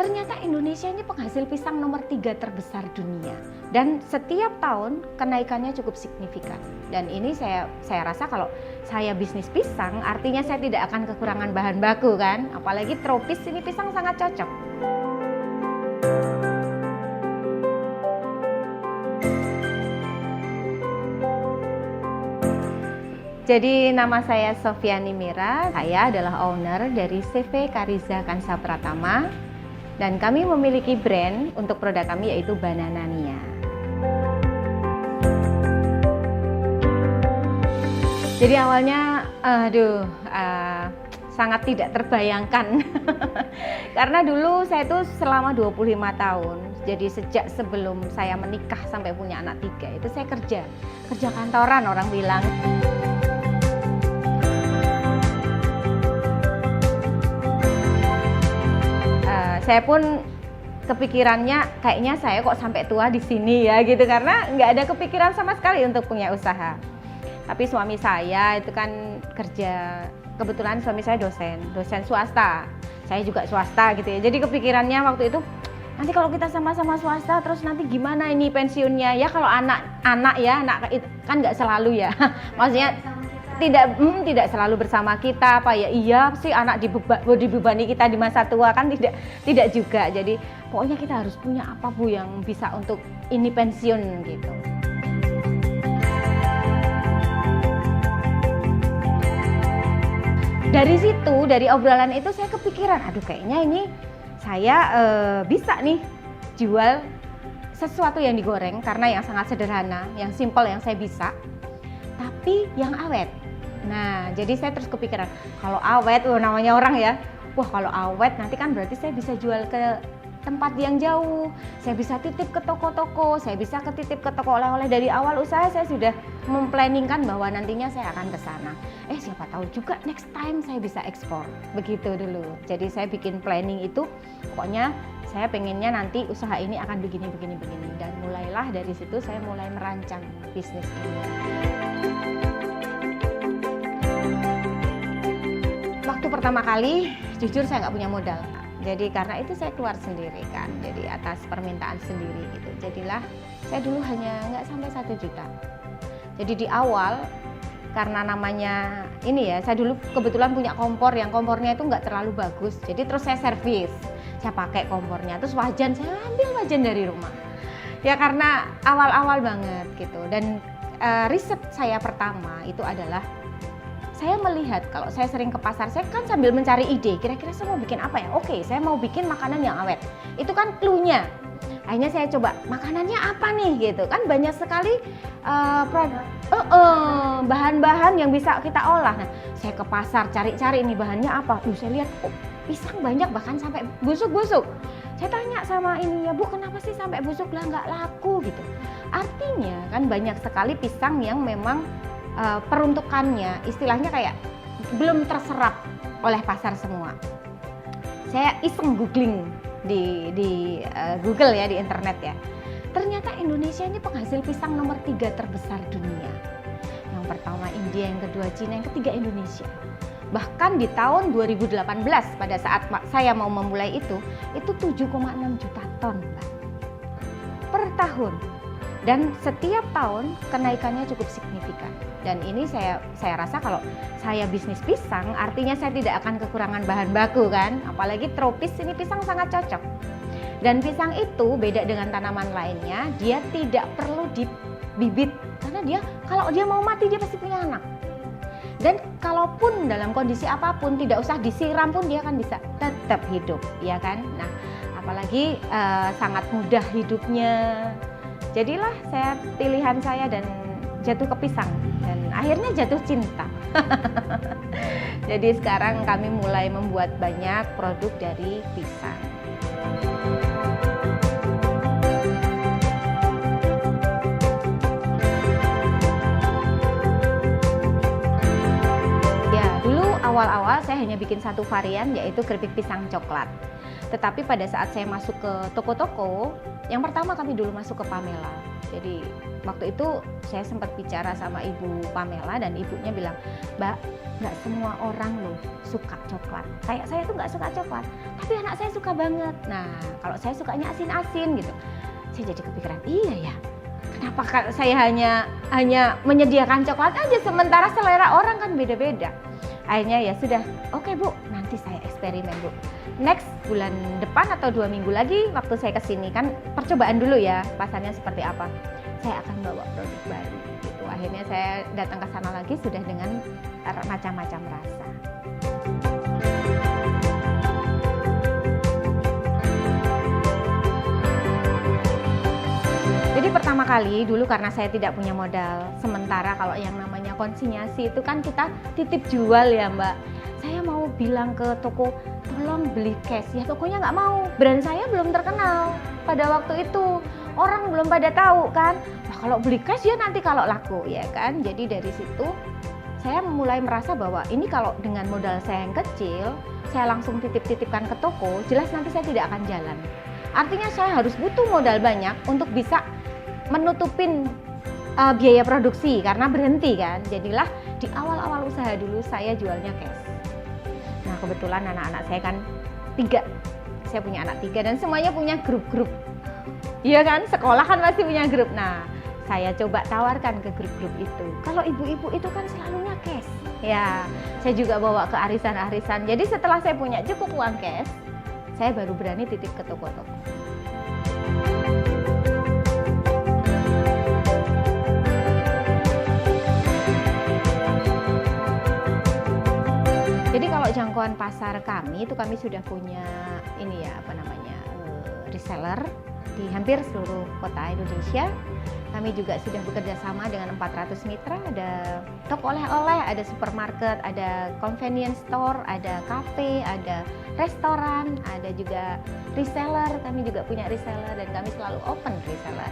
Ternyata Indonesia ini penghasil pisang nomor 3 terbesar dunia. Dan setiap tahun kenaikannya cukup signifikan. Dan ini saya rasa kalau saya bisnis pisang, artinya saya tidak akan kekurangan bahan baku kan. Apalagi tropis, ini pisang sangat cocok. Jadi nama saya Sofiani Mira, saya adalah owner dari CV Kariza Kansa Pratama dan kami memiliki brand untuk produk kami yaitu Bananania. Jadi awalnya sangat tidak terbayangkan karena dulu saya itu selama 25 tahun, jadi sejak sebelum saya menikah sampai punya anak 3 itu saya kerja kantoran, orang bilang. Saya pun kepikirannya kayaknya saya kok sampai tua di sini ya gitu, karena nggak ada kepikiran sama sekali untuk punya usaha. Tapi suami saya itu kan kerja, kebetulan suami saya dosen swasta, saya juga swasta gitu ya. Jadi kepikirannya waktu itu, nanti kalau kita sama-sama swasta terus nanti gimana ini pensiunnya ya, kalau anak kan nggak selalu ya, maksudnya tidak selalu bersama kita apa ya, iya sih anak dibebani kita di masa tua kan, tidak juga. Jadi pokoknya kita harus punya apa Bu yang bisa untuk ini pensiun gitu. Dari situ, dari obrolan itu saya kepikiran, aduh kayaknya ini saya bisa nih jual sesuatu yang digoreng, karena yang sangat sederhana, yang simple yang saya bisa, tapi yang awet. Nah, jadi saya terus kepikiran, kalau awet, namanya orang ya, wah kalau awet nanti kan berarti saya bisa jual ke tempat yang jauh, saya bisa titip ke toko-toko, saya bisa titip ke toko oleh-oleh. Dari awal usaha saya sudah memplanningkan bahwa nantinya saya akan ke sana. Siapa tahu juga next time saya bisa ekspor, begitu dulu. Jadi saya bikin planning itu, pokoknya saya pengennya nanti usaha ini akan begini. Dan mulailah dari situ saya mulai merancang bisnis ini. Waktu pertama kali, jujur saya nggak punya modal. Jadi karena itu saya keluar sendiri kan, jadi atas permintaan sendiri gitu. Jadilah saya dulu hanya nggak sampai 1 juta. Jadi di awal, karena namanya ini ya, saya dulu kebetulan punya kompor yang kompornya itu nggak terlalu bagus. Jadi terus saya servis, saya pakai kompornya. Terus wajan, saya ambil wajan dari rumah. Ya karena awal-awal banget gitu. Dan riset saya pertama itu adalah, saya melihat kalau saya sering ke pasar, saya kan sambil mencari ide, kira-kira saya mau bikin apa ya? Oke, saya mau bikin makanan yang awet. Itu kan clue-nya. Akhirnya saya coba, makanannya apa nih gitu. Kan banyak sekali bahan-bahan yang bisa kita olah. Nah, saya ke pasar cari-cari ini bahannya apa. Saya lihat, pisang banyak bahkan sampai busuk-busuk. Saya tanya sama ininya, Bu, kenapa sih sampai busuk? Lah nggak laku gitu. Artinya kan banyak sekali pisang yang memang peruntukannya istilahnya kayak belum terserap oleh pasar semua. Saya iseng googling di Google ya, di internet ya. Ternyata Indonesia ini penghasil pisang nomor 3 terbesar dunia. Yang pertama India, yang kedua Cina, yang ketiga Indonesia. Bahkan di tahun 2018 pada saat saya mau memulai itu 7,6 juta ton Mbak, per tahun. Dan setiap tahun kenaikannya cukup signifikan. Dan ini saya rasa kalau saya bisnis pisang, artinya saya tidak akan kekurangan bahan baku kan. Apalagi tropis, ini pisang sangat cocok. Dan pisang itu beda dengan tanaman lainnya, dia tidak perlu dibibit. Karena kalau dia mau mati, dia pasti punya anak. Dan kalaupun dalam kondisi apapun, tidak usah disiram pun dia akan bisa tetap hidup, ya kan. Nah, apalagi sangat mudah hidupnya. Jadilah pilihan saya dan jatuh ke pisang, dan akhirnya jatuh cinta. Jadi sekarang kami mulai membuat banyak produk dari pisang. Ya, dulu awal-awal saya hanya bikin satu varian, yaitu keripik pisang coklat. Tetapi pada saat saya masuk ke toko-toko, yang pertama kami dulu masuk ke Pamela. Jadi waktu itu saya sempat bicara sama Ibu Pamela dan ibunya bilang, "Mbak, nggak semua orang loh suka coklat. Kayak saya tuh nggak suka coklat, tapi anak saya suka banget. Nah, kalau saya sukanya asin-asin gitu." Saya jadi kepikiran, iya ya, kenapa saya hanya menyediakan coklat aja, sementara selera orang kan beda-beda. Akhirnya ya sudah, oke Bu, nanti saya eksperimen Bu. Next bulan depan atau 2 minggu lagi waktu saya kesini, kan percobaan dulu ya pasarnya seperti apa. Saya akan bawa produk baru gitu. Akhirnya saya datang ke sana lagi sudah dengan macam-macam rasa. Jadi pertama kali dulu karena saya tidak punya modal, sementara kalau yang namanya konsinyasi itu kan kita titip jual ya Mbak. Saya mau bilang ke toko, tolong beli cash, ya tokonya nggak mau. Brand saya belum terkenal pada waktu itu, orang belum pada tahu kan. Nah, kalau beli cash ya nanti kalau laku ya kan. Jadi dari situ saya mulai merasa bahwa ini kalau dengan modal saya yang kecil, saya langsung titip-titipkan ke toko, jelas nanti saya tidak akan jalan. Artinya saya harus butuh modal banyak untuk bisa menutupin biaya produksi karena berhenti kan. Jadilah di awal-awal usaha dulu saya jualnya cash. Nah kebetulan anak-anak saya kan 3, saya punya anak 3 dan semuanya punya grup-grup. Iya kan, sekolah kan masih punya grup. Nah saya coba tawarkan ke grup-grup itu. Kalau ibu-ibu itu kan selalunya cash. Ya, saya juga bawa ke arisan-arisan. Jadi setelah saya punya cukup uang cash, saya baru berani titip ke toko-toko. Jadi kalau jangkauan pasar kami itu kami sudah punya ini ya reseller di hampir seluruh kota Indonesia. Kami juga sudah bekerja sama dengan 400 mitra, ada toko oleh-oleh, ada supermarket, ada convenience store, ada cafe, ada restoran, ada juga reseller. Kami juga punya reseller dan kami selalu open reseller.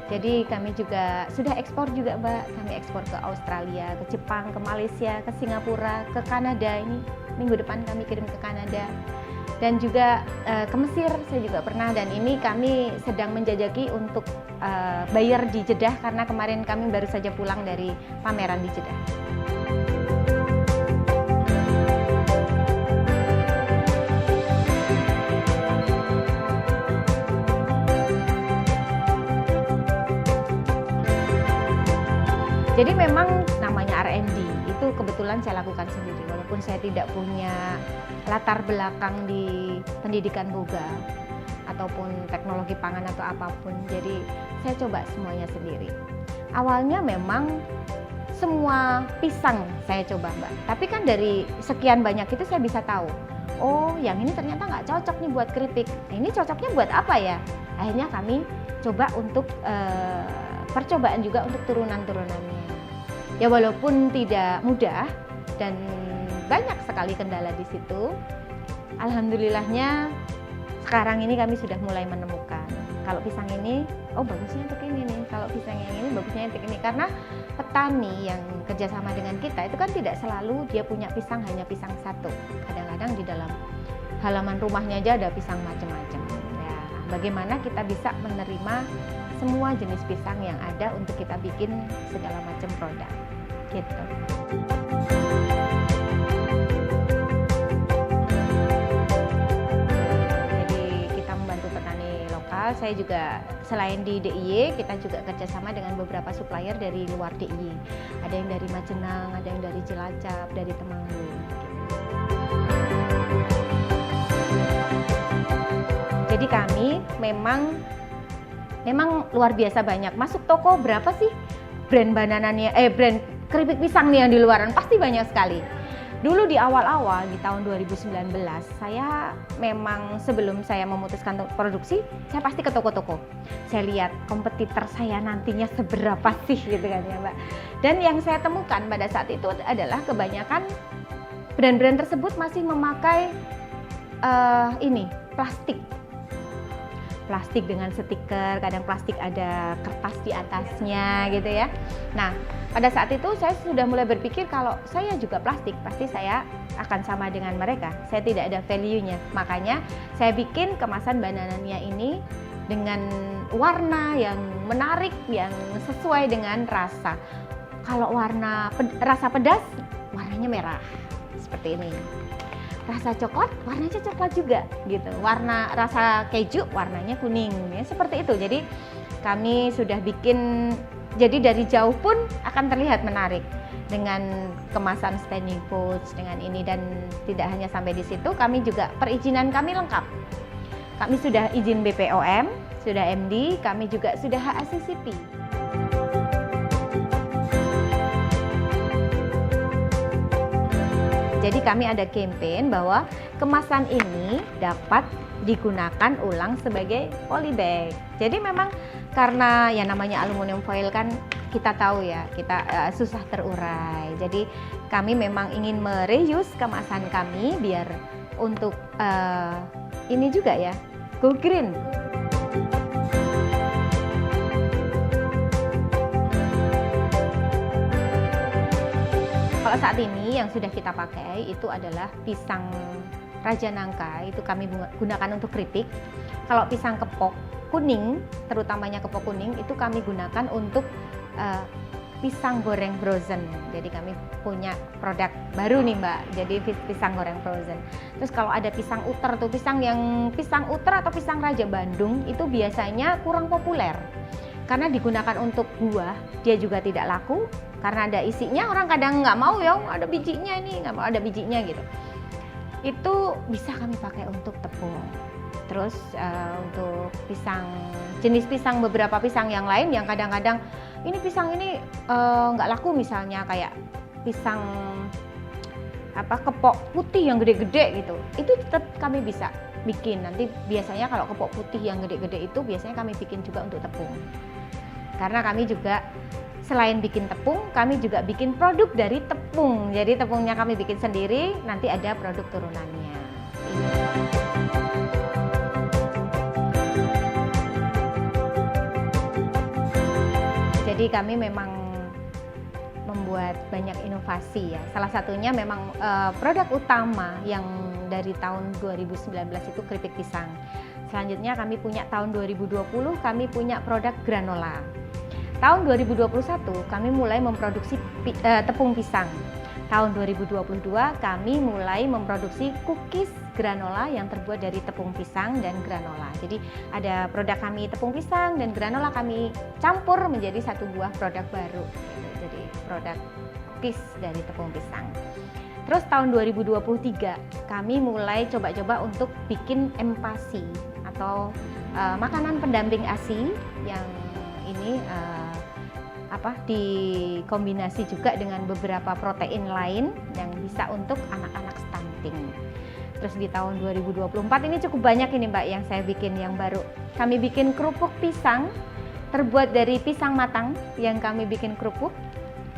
Jadi kami juga sudah ekspor juga Mbak, kami ekspor ke Australia, ke Jepang, ke Malaysia, ke Singapura, ke Kanada. Ini minggu depan kami kirim ke Kanada. Dan juga ke Mesir saya juga pernah, dan ini kami sedang menjajaki untuk bayar di Jeddah karena kemarin kami baru saja pulang dari pameran di Jeddah. Jadi memang namanya R&D itu kebetulan saya lakukan sendiri walaupun saya tidak punya latar belakang di pendidikan boga ataupun teknologi pangan atau apapun. Jadi saya coba semuanya sendiri. Awalnya memang semua pisang saya coba Mbak. Tapi kan dari sekian banyak itu saya bisa tahu, oh yang ini ternyata nggak cocok nih buat keripik. Ini cocoknya buat apa ya? Akhirnya kami coba untuk percobaan juga untuk turunan-turunannya. Ya walaupun tidak mudah dan banyak sekali kendala di situ, alhamdulillahnya sekarang ini kami sudah mulai menemukan kalau pisang ini, oh bagusnya untuk ini nih, kalau pisang yang ini bagusnya untuk ini. Karena petani yang kerjasama dengan kita itu kan tidak selalu dia punya pisang hanya pisang satu. Kadang-kadang di dalam halaman rumahnya aja ada pisang macam-macam. Ya, bagaimana kita bisa menerima semua jenis pisang yang ada untuk kita bikin segala macam produk gitu. Jadi kita membantu petani lokal. Saya juga selain di DIY, kita juga kerjasama dengan beberapa supplier dari luar DIY. Ada yang dari Majenang, ada yang dari Cilacap, dari Temanggung. Jadi kami memang luar biasa banyak. Masuk toko berapa sih brand banananya, brand keripik pisang nih yang di luaran, pasti banyak sekali. Dulu di awal-awal di tahun 2019, saya memang sebelum saya memutuskan untuk produksi, saya pasti ke toko-toko. Saya lihat kompetitor saya nantinya seberapa sih gitu kan ya Mbak. Dan yang saya temukan pada saat itu adalah kebanyakan brand-brand tersebut masih memakai plastik. plastik dengan stiker, kadang plastik ada kertas di atasnya gitu ya. Nah, pada saat itu saya sudah mulai berpikir kalau saya juga plastik, pasti saya akan sama dengan mereka. Saya tidak ada value-nya. Makanya saya bikin kemasan banananya ini dengan warna yang menarik, yang sesuai dengan rasa. Kalau rasa pedas, warnanya merah seperti ini. Rasa coklat, warnanya coklat juga gitu. Warna rasa keju, warnanya kuning ya, seperti itu. Jadi kami sudah bikin, jadi dari jauh pun akan terlihat menarik dengan kemasan standing pouch dengan ini. Dan tidak hanya sampai di situ, kami juga perizinan kami lengkap. Kami sudah izin BPOM, sudah MD, kami juga sudah HACCP. Jadi kami ada campaign bahwa kemasan ini dapat digunakan ulang sebagai polybag. Jadi memang karena yang namanya aluminium foil kan kita tahu ya, kita susah terurai. Jadi kami memang ingin mereuse kemasan kami biar untuk ini juga ya, go green. Kalau saat ini yang sudah kita pakai itu adalah pisang Raja Nangka, itu kami gunakan untuk keripik. Kalau pisang kepok kuning, terutamanya kepok kuning, itu kami gunakan untuk pisang goreng frozen. Jadi kami punya produk baru nih Mbak, jadi pisang goreng frozen. Terus kalau ada pisang uter tuh, pisang uter atau pisang Raja Bandung itu biasanya kurang populer. Karena digunakan untuk buah, dia juga tidak laku. Karena ada isinya, orang kadang nggak mau ya, ada bijinya ini, nggak mau ada bijinya gitu. Itu bisa kami pakai untuk tepung. Terus untuk jenis pisang, beberapa pisang yang lain yang kadang-kadang ini pisang ini nggak laku, misalnya kayak pisang kepok putih yang gede-gede gitu, itu tetap kami bisa bikin. Nanti biasanya kalau kepok putih yang gede-gede itu biasanya kami bikin juga untuk tepung. Karena kami juga selain bikin tepung, kami juga bikin produk dari tepung. Jadi tepungnya kami bikin sendiri, nanti ada produk turunannya. Jadi kami memang membuat banyak inovasi ya. Salah satunya memang produk utama yang dari tahun 2019 itu keripik pisang. Selanjutnya kami punya tahun 2020 kami punya produk granola. Tahun 2021 kami mulai memproduksi tepung pisang. Tahun 2022 kami mulai memproduksi cookies granola yang terbuat dari tepung pisang dan granola. Jadi ada produk kami tepung pisang dan granola kami campur menjadi satu buah produk baru. Jadi produk cookies dari tepung pisang. Terus tahun 2023 kami mulai coba-coba untuk bikin empasi atau makanan pendamping ASI yang ini dikombinasi juga dengan beberapa protein lain yang bisa untuk anak-anak stunting. Terus di tahun 2024 ini cukup banyak ini Mbak yang saya bikin yang baru. Kami bikin kerupuk pisang terbuat dari pisang matang yang kami bikin kerupuk.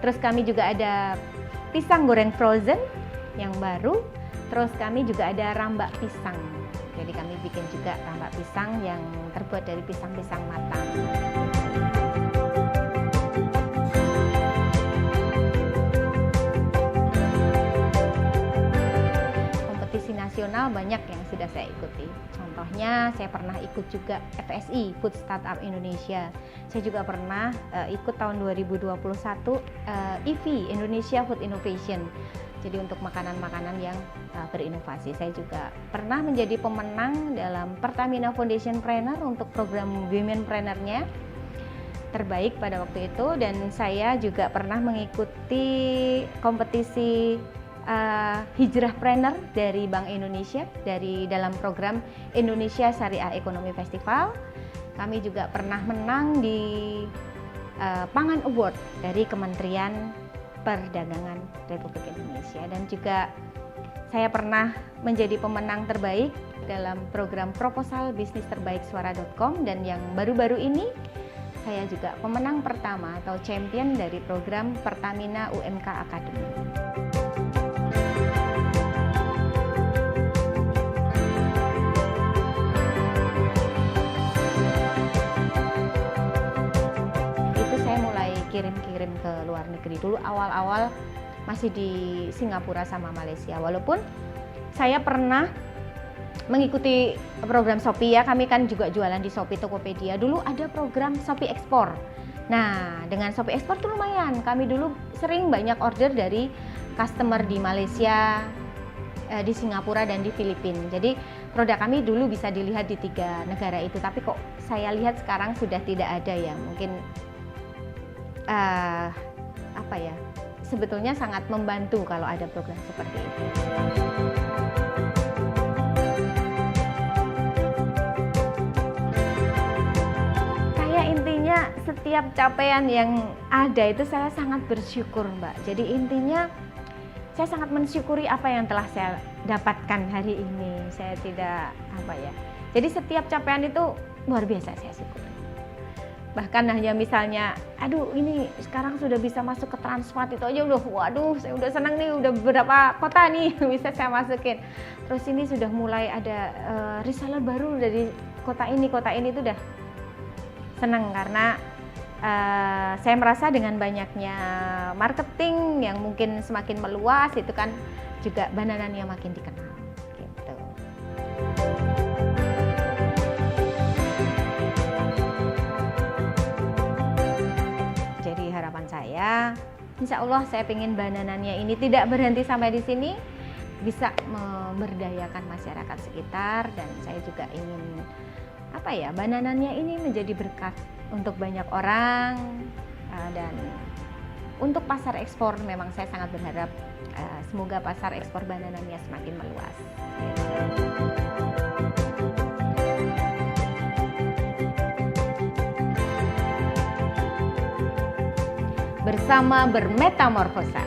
Terus kami juga ada pisang goreng frozen yang baru. Terus kami juga ada rambak pisang. Jadi kami bikin juga rambak pisang yang terbuat dari pisang-pisang matang. Nasional banyak yang sudah saya ikuti. Contohnya saya pernah ikut juga FSI, Food Startup Indonesia. Saya juga pernah ikut tahun 2021 EV, Indonesia Food Innovation. Jadi untuk makanan-makanan yang berinovasi. Saya juga pernah menjadi pemenang dalam Pertamina Foundation Planner untuk program Women Planner-nya terbaik pada waktu itu, dan saya juga pernah mengikuti kompetisi Hijrah Planner dari Bank Indonesia dari dalam program Indonesia Syariah Economy Festival. Kami juga pernah menang di Pangan Award dari Kementerian Perdagangan Republik Indonesia, dan juga saya pernah menjadi pemenang terbaik dalam program proposal bisnis terbaik suara.com, dan yang baru-baru ini saya juga pemenang pertama atau champion dari program Pertamina UMK Academy. ngirim-kirim ke luar negeri. Dulu awal-awal masih di Singapura sama Malaysia. Walaupun saya pernah mengikuti program Shopee ya, kami kan juga jualan di Shopee Tokopedia. Dulu ada program Shopee Ekspor. Nah, dengan Shopee Ekspor tuh lumayan. Kami dulu sering banyak order dari customer di Malaysia, di Singapura dan di Filipina. Jadi produk kami dulu bisa dilihat di 3 negara itu. Tapi kok saya lihat sekarang sudah tidak ada ya. Mungkin apa ya? Sebetulnya sangat membantu kalau ada program seperti itu. Intinya setiap capaian yang ada itu saya sangat bersyukur, Mbak. Jadi intinya saya sangat mensyukuri apa yang telah saya dapatkan hari ini. Saya tidak jadi setiap capaian itu luar biasa saya syukuri. Bahkan hanya misalnya, aduh ini sekarang sudah bisa masuk ke Transmart, itu aja udah, waduh saya udah senang nih, udah beberapa kota nih bisa saya masukin. Terus ini sudah mulai ada reseller baru dari kota ini itu udah senang karena saya merasa dengan banyaknya marketing yang mungkin semakin meluas itu kan juga Bananania makin dikenal gitu. Jadi harapan saya, insya Allah saya ingin Bananania ini tidak berhenti sampai di sini, bisa memberdayakan masyarakat sekitar, dan saya juga ingin Bananania ini menjadi berkat untuk banyak orang, dan untuk pasar ekspor memang saya sangat berharap semoga pasar ekspor Bananania semakin meluas. Bersama bermetamorfosa.